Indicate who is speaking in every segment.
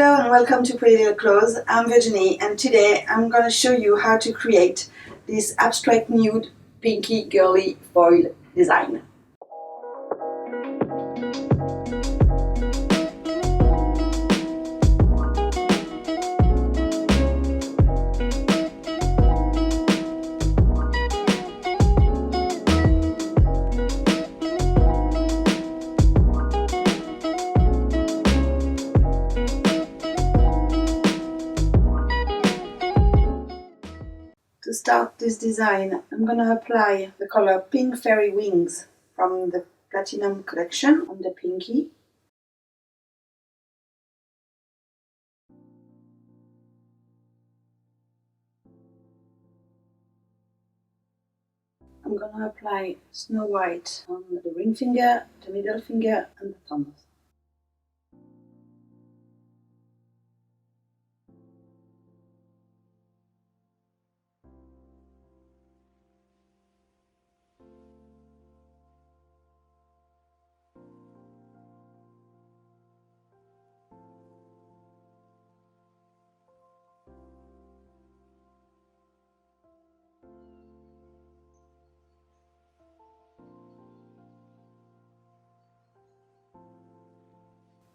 Speaker 1: Hello and welcome to Pretty Little Clothes. I'm Virginie and today I'm going to show you how to create this abstract nude pinky girly foil design. To start this design, I'm going to apply the color Pink Fairy Wings from the Platinum collection on the pinky. I'm going to apply Snow White on the ring finger, the middle finger and the thumbs.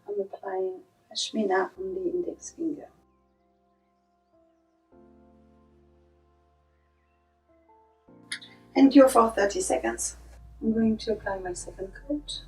Speaker 1: I'm applying Pashmina on the index finger. And cure for 30 seconds. I'm going to apply my second coat.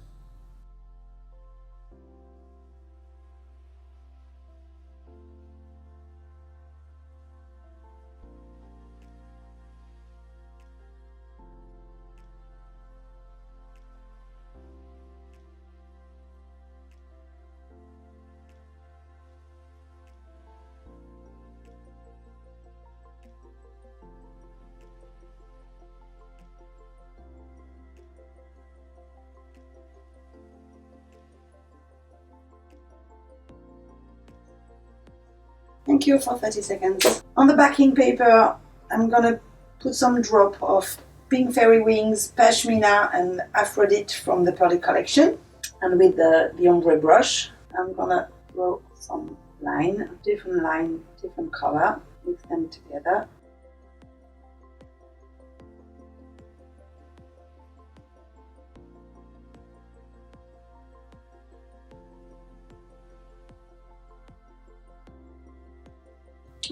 Speaker 1: And cure for 30 seconds. On the backing paper, I'm gonna put some drop of Pink Fairy Wings, Pashmina and Aphrodite from the Pearly collection. And with the ombre brush, I'm gonna draw some line, different color, mix them together.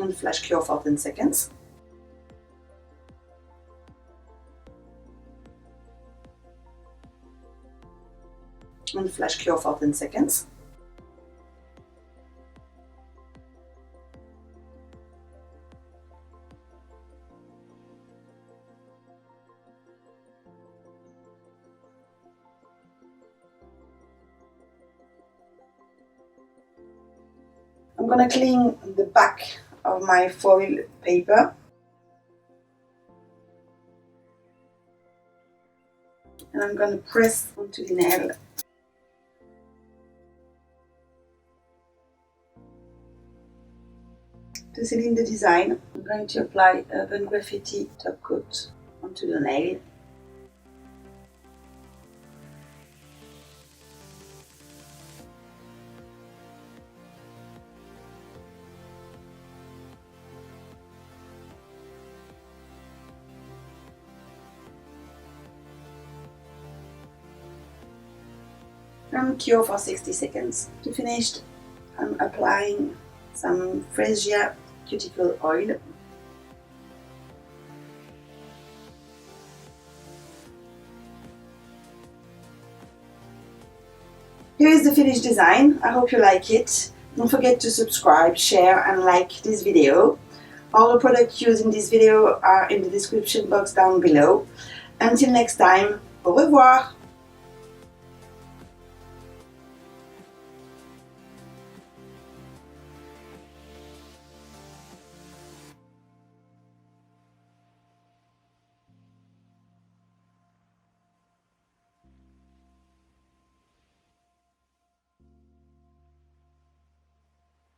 Speaker 1: And flash cure for 10 seconds. And flash cure for 10 seconds. I'm gonna clean the back of my foil paper and I'm going to press onto the nail. To seal in the design, I'm going to apply Urban Graffiti top coat onto the nail. And cure for 60 seconds. To finish, I'm applying some Revior cuticle oil. Here is the finished design. I hope you like it. Don't forget to subscribe, share and like this video. All the products used in this video are in the description box down below. Until next time, au revoir!